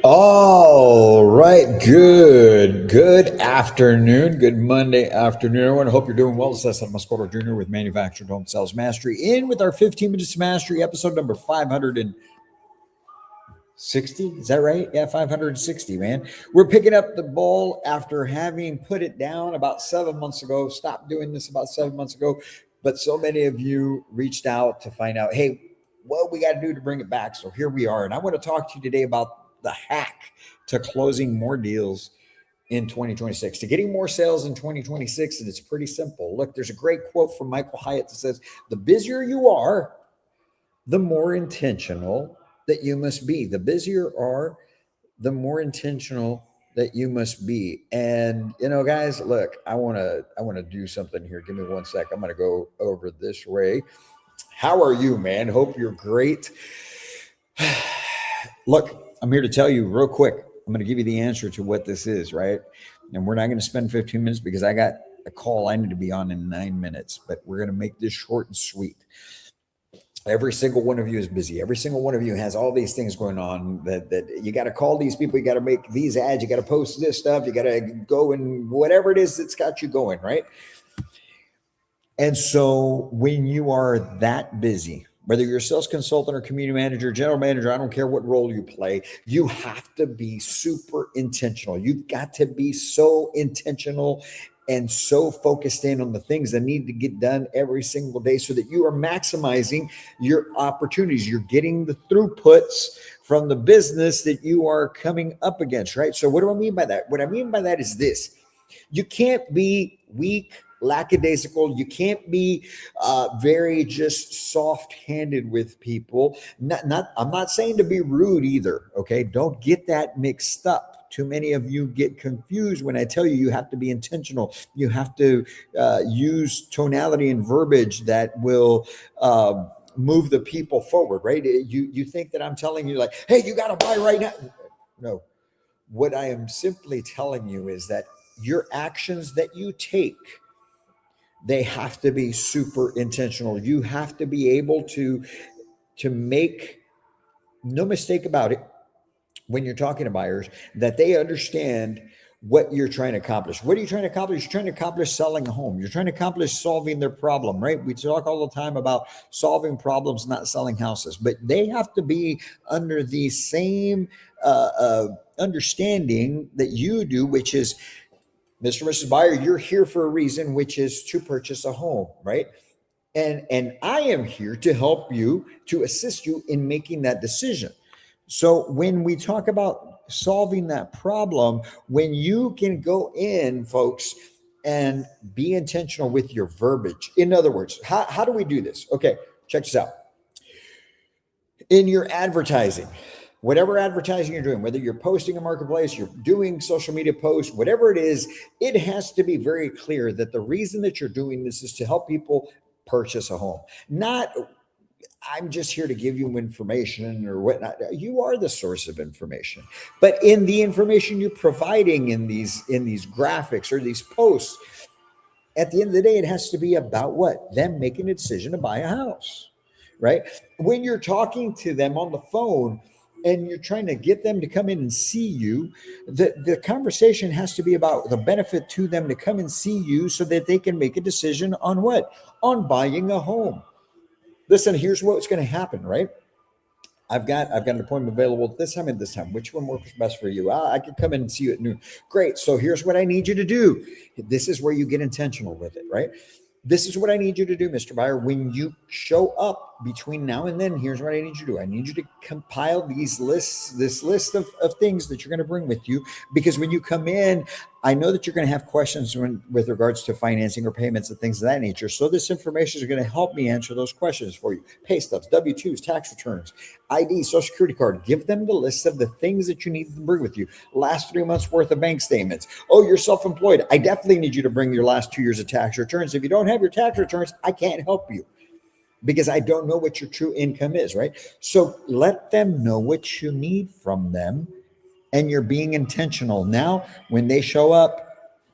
All right. Good afternoon. Good Monday afternoon, everyone. I hope you're doing well. This is Cesar Mascoro Jr. with Manufactured Home Sales Mastery, in with our 15 Minutes to Mastery, episode number 560. Is that right? Yeah, 560, man. We're picking up the ball after having put it down about 7 months ago. Stopped doing this about 7 months ago. But so many of you reached out to find out, hey, what we got to do to bring it back. So here we are. And I want to talk to you today about the hack to closing more deals in 2026, to getting more sales in 2026. And it's pretty simple. Look, there's a great quote from Michael Hyatt that says, the busier you are, the more intentional that you must be. The busier you are, the more intentional that you must be. And guys, look, I want to do something here. Give me 1 sec. I'm going to go over this way. How are you, man? Hope you're great. Look, I'm here to tell you real quick. I'm going to give you the answer to what this is, right? And we're not going to spend 15 minutes because I got a call I need to be on in 9 minutes, but we're going to make this short and sweet. Every single one of you is busy. Every single one of you has all these things going on that you got to call these people. You got to make these ads. You got to post this stuff. You got to go and whatever it is that's got you going, right? And so when you are that busy, whether you're a sales consultant or community manager, general manager, I don't care what role you play, you have to be super intentional. You've got to be so intentional and so focused in on the things that need to get done every single day so that you are maximizing your opportunities. You're getting the throughputs from the business that you are coming up against, right? So what do I mean by that? What I mean by that is this. You can't be weak, lackadaisical. You can't be very just soft-handed with people. I'm not saying to be rude either, okay? Don't get that mixed up. Too many of you get confused when I tell you you have to be intentional. You have to use tonality and verbiage that will move the people forward, right? You think that I'm telling you like, hey, you got to buy right now. No. What I am simply telling you is that your actions that you take, they have to be super intentional. You have to be able to make no mistake about it when you're talking to buyers, that they understand what you're trying to accomplish. What are you trying to accomplish? You're trying to accomplish selling a home. You're trying to accomplish solving their problem, right? We talk all the time about solving problems, not selling houses, but they have to be under the same understanding that you do, which is, Mr. and Mrs. Buyer, you're here for a reason, which is to purchase a home, right? And I am here to help you, to assist you in making that decision. So when we talk about solving that problem, when you can go in, folks, and be intentional with your verbiage. In other words, how do we do this? Okay, check this out. In your advertising, whatever advertising you're doing, whether you're posting a marketplace, you're doing social media posts, whatever it is, it has to be very clear that the reason that you're doing this is to help people purchase a home. Not, I'm just here to give you information or whatnot. You are the source of information. But in the information you're providing in these graphics or these posts, at the end of the day, it has to be about what? Them making a decision to buy a house, right? When you're talking to them on the phone, and you're trying to get them to come in and see you, the conversation has to be about the benefit to them to come and see you so that they can make a decision on what? On buying a home. Listen, here's what's going to happen, right? I've got an appointment available at this time and this time. Which one works best for you? I could come in and see you at noon. Great. So here's what I need you to do. This is where you get intentional with it, right? This is what I need you to do, Mr. Buyer. When you show up between now and then, here's what I need you to do. I need you to compile this list of things that you're going to bring with you, because when you come in, I know that you're going to have questions with regards to financing or payments and things of that nature. So this information is going to help me answer those questions for you. Pay stubs, W-2s, tax returns, ID, social security card. Give them the list of the things that you need to bring with you. Last 3 months worth of bank statements. Oh, you're self-employed. I definitely need you to bring your last 2 years of tax returns. If you don't have your tax returns, I can't help you, because I don't know what your true income is, right? So let them know what you need from them, and you're being intentional. Now, when they show up,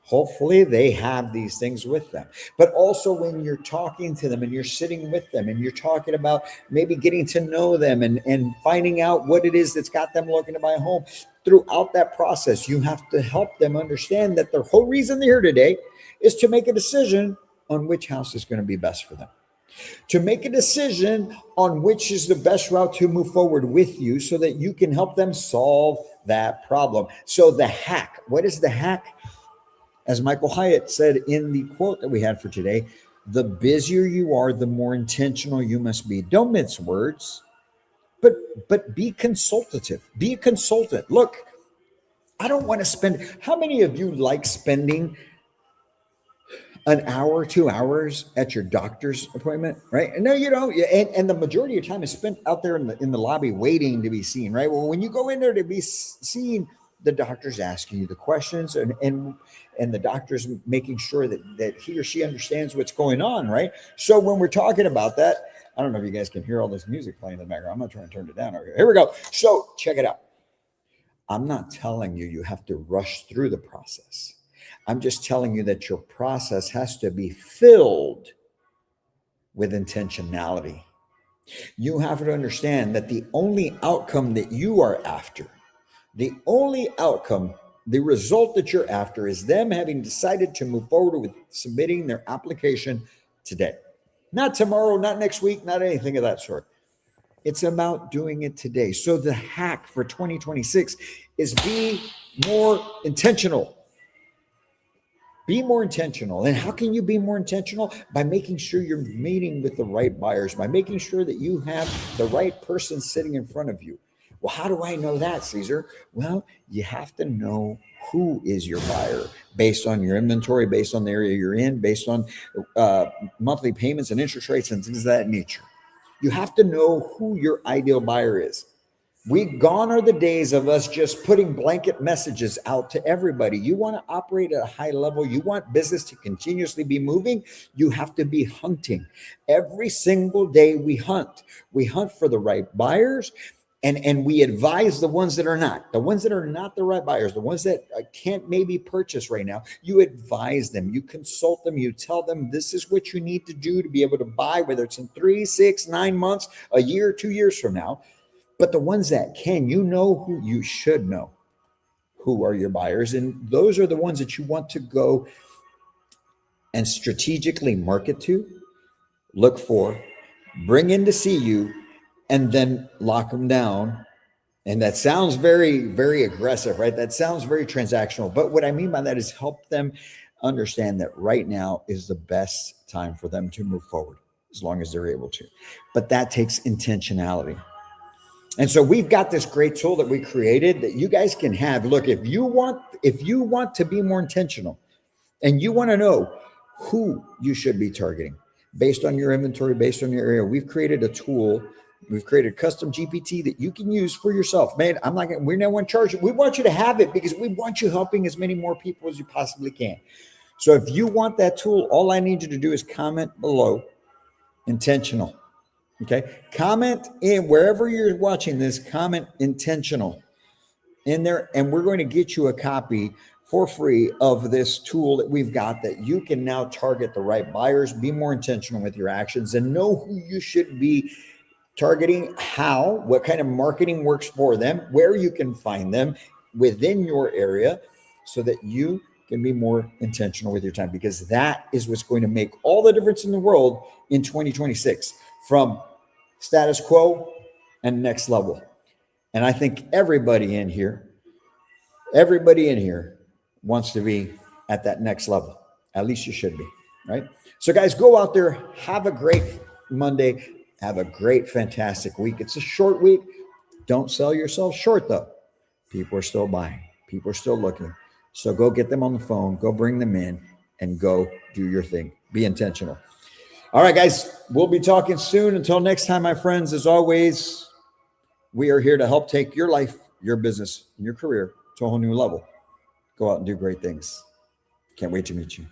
hopefully they have these things with them. But also when you're talking to them and you're sitting with them and you're talking about maybe getting to know them and finding out what it is that's got them looking to buy a home, throughout that process, you have to help them understand that the whole reason they're here today is to make a decision on which house is going to be best for them, to make a decision on which is the best route to move forward with you, so that you can help them solve that problem. So the hack, what is the hack? As Michael Hyatt said in the quote that we had for today, the busier you are, the more intentional you must be. Don't mince words, but be consultative. Be a consultant. Look, I don't want to spend, how many of you like spending an hour, 2 hours at your doctor's appointment, right? No, you don't. And the majority of your time is spent out there in the lobby waiting to be seen, right? Well, when you go in there to be seen, the doctor's asking you the questions, and the doctor's making sure that he or she understands what's going on, right? So when we're talking about that, I don't know if you guys can hear all this music playing in the background. I'm not trying to turn it down over here. Here we go. So check it out. I'm not telling you have to rush through the process. I'm just telling you that your process has to be filled with intentionality. You have to understand that the only outcome that you are after, the only outcome, the result that you're after, is them having decided to move forward with submitting their application today. Not tomorrow, not next week, not anything of that sort. It's about doing it today. So the hack for 2026 is be more intentional. Be more intentional. And how can you be more intentional? By making sure you're meeting with the right buyers, by making sure that you have the right person sitting in front of you. Well, how do I know that, Caesar? Well, you have to know who is your buyer based on your inventory, based on the area you're in, based on monthly payments and interest rates and things of that nature. You have to know who your ideal buyer is. Gone are the days of us just putting blanket messages out to everybody. You want to operate at a high level. You want business to continuously be moving. You have to be hunting. Every single day we hunt. We hunt for the right buyers, and we advise the ones that are not. The ones that are not the right buyers, the ones that can't maybe purchase right now, you advise them. You consult them. You tell them this is what you need to do to be able to buy, whether it's in 3, 6, 9 months, a year, 2 years from now. But the ones that can, you know who you should know who are your buyers. And those are the ones that you want to go and strategically market to, look for, bring in to see you, and then lock them down. And that sounds very, very aggressive, right? That sounds very transactional. But what I mean by that is help them understand that right now is the best time for them to move forward, as long as they're able to. But that takes intentionality. And so we've got this great tool that we created that you guys can have. Look, if you want to be more intentional and you want to know who you should be targeting based on your inventory, based on your area, we've created a tool. We've created custom GPT that you can use for yourself. Man, we're not going to charge you. We want you to have it because we want you helping as many more people as you possibly can. So if you want that tool, all I need you to do is comment below intentional. Okay. Comment in wherever you're watching this, comment intentional in there. And we're going to get you a copy for free of this tool that we've got that you can now target the right buyers, be more intentional with your actions, and know who you should be targeting, how, what kind of marketing works for them, where you can find them within your area so that you can be more intentional with your time, because that is what's going to make all the difference in the world in 2026. From status quo and next level. And I think everybody in here wants to be at that next level. At least you should be, right? So guys, go out there, have a great Monday. Have a great, fantastic week. It's a short week. Don't sell yourself short, though. People are still buying, people are still looking. So go get them on the phone, go bring them in, and go do your thing. Be intentional. All right, guys, we'll be talking soon. Until next time, my friends, as always, we are here to help take your life, your business, and your career to a whole new level. Go out and do great things. Can't wait to meet you.